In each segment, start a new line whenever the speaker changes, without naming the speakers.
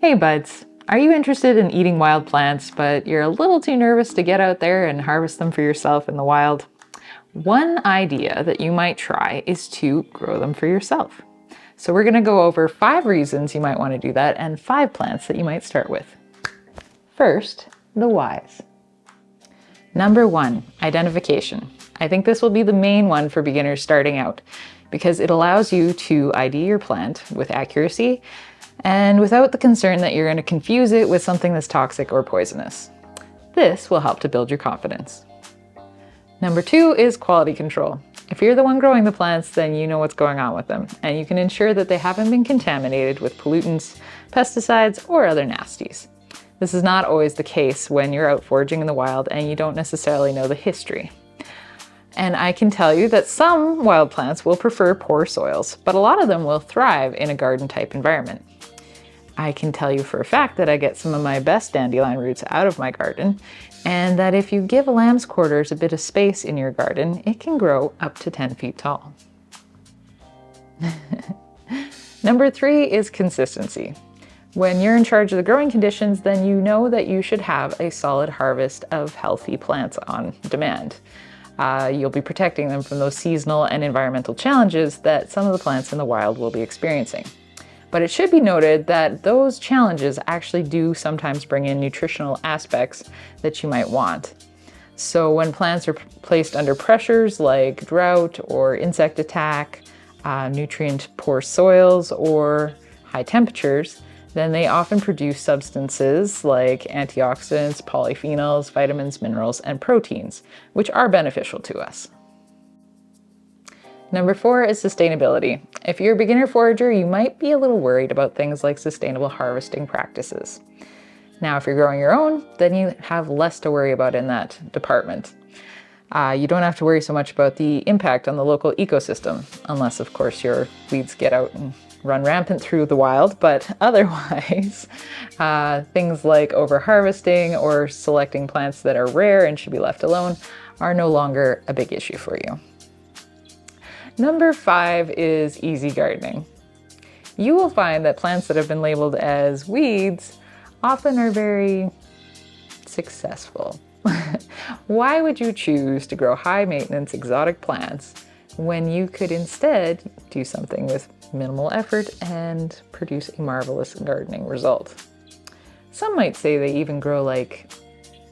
Hey buds, are you interested in eating wild plants, but you're a little too nervous to get out there and harvest them for yourself in the wild? One idea that you might try is to grow them for yourself. So we're going to go over 5 reasons you might want to do that and 5 plants that you might start with. First, the whys. Number 1, identification. I think this will be the main one for beginners starting out because it allows you to ID your plant with accuracy and without the concern that you're going to confuse it with something that's toxic or poisonous. This will help to build your confidence. Number 2 is quality control. If you're the one growing the plants, then you know what's going on with them, and you can ensure that they haven't been contaminated with pollutants, pesticides, or other nasties. This is not always the case when you're out foraging in the wild and you don't necessarily know the history. And I can tell you that some wild plants will prefer poor soils, but a lot of them will thrive in a garden-type environment. I can tell you for a fact that I get some of my best dandelion roots out of my garden, and that if you give lamb's quarters a bit of space in your garden, it can grow up to 10 feet tall. Number 3 is consistency. When you're in charge of the growing conditions, then you know that you should have a solid harvest of healthy plants on demand. You'll be protecting them from those seasonal and environmental challenges that some of the plants in the wild will be experiencing. But it should be noted that those challenges actually do sometimes bring in nutritional aspects that you might want. So when plants are placed under pressures like drought or insect attack, nutrient-poor soils, or high temperatures, then they often produce substances like antioxidants, polyphenols, vitamins, minerals, and proteins, which are beneficial to us. Number 4 is sustainability. If you're a beginner forager, you might be a little worried about things like sustainable harvesting practices. Now, if you're growing your own, then you have less to worry about in that department. You don't have to worry so much about the impact on the local ecosystem, unless, of course, your weeds get out and run rampant through the wild, but otherwise, things like over-harvesting or selecting plants that are rare and should be left alone are no longer a big issue for you. Number 5 is easy gardening. You will find that plants that have been labeled as weeds often are very successful. Why would you choose to grow high-maintenance exotic plants when you could instead do something with minimal effort and produce a marvelous gardening result? Some might say they even grow like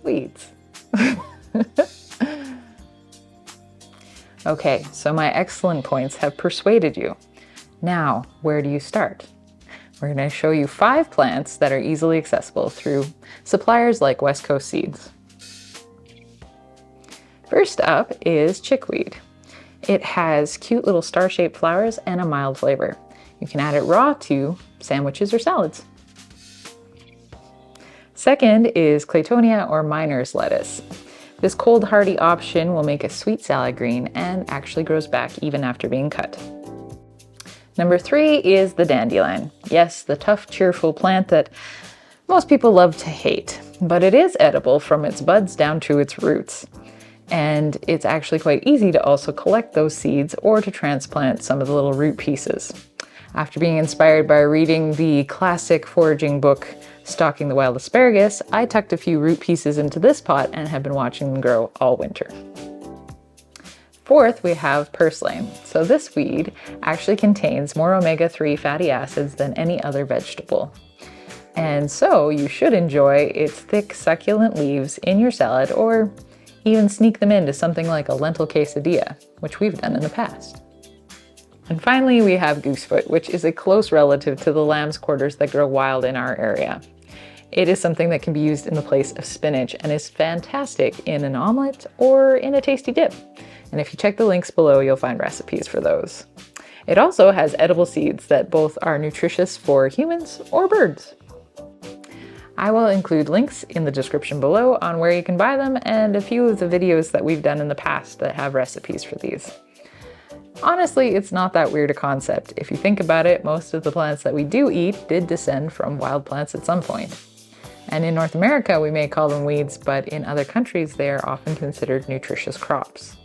weeds. Okay, so my excellent points have persuaded you. Now, where do you start? We're going to show you 5 plants that are easily accessible through suppliers like West Coast Seeds. First up is chickweed. It has cute little star-shaped flowers and a mild flavor. You can add it raw to sandwiches or salads. Second is CLAYTONIA or miner's lettuce. This cold hardy option will make a sweet salad green and actually grows back even after being cut. Number 3 is the dandelion. Yes, the tough, cheerful plant that most people love to hate, but it is edible from its buds down to its roots. And it's actually quite easy to also collect those seeds or to transplant some of the little root pieces. After being inspired by reading the classic foraging book, Stalking the Wild Asparagus, I tucked a few root pieces into this pot and have been watching them grow all winter. Fourth, we have purslane. So this weed actually contains more omega-3 fatty acids than any other vegetable. And so you should enjoy its thick, succulent leaves in your salad or even sneak them into something like a lentil quesadilla, which we've done in the past. And finally, we have goosefoot, which is a close relative to the lamb's quarters that grow wild in our area. It is something that can be used in the place of spinach and is fantastic in an omelet or in a tasty dip. And if you check the links below, you'll find recipes for those. It also has edible seeds that both are nutritious for humans or birds. I will include links in the description below on where you can buy them and a few of the videos that we've done in the past that have recipes for these. Honestly, it's not that weird a concept. If you think about it, most of the plants that we do eat did descend from wild plants at some point. And in North America, we may call them weeds, but in other countries, they are often considered nutritious crops.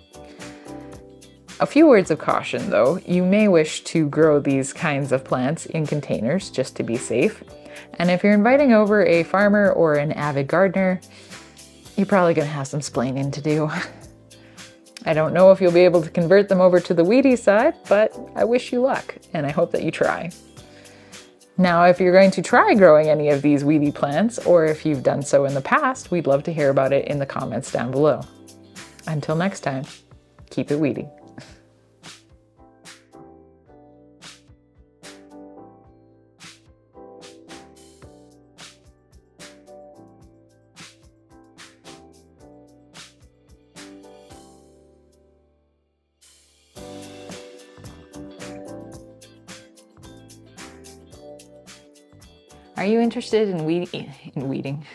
A few words of caution though, you may wish to grow these kinds of plants in containers just to be safe. And if you're inviting over a farmer or an avid gardener, you're probably going to have some splaining to do. I don't know if you'll be able to convert them over to the weedy side, but I wish you luck, and I hope that you try. Now, if you're going to try growing any of these weedy plants, or if you've done so in the past, we'd love to hear about it in the comments down below. Until next time, keep it weedy. Are you interested in weeding?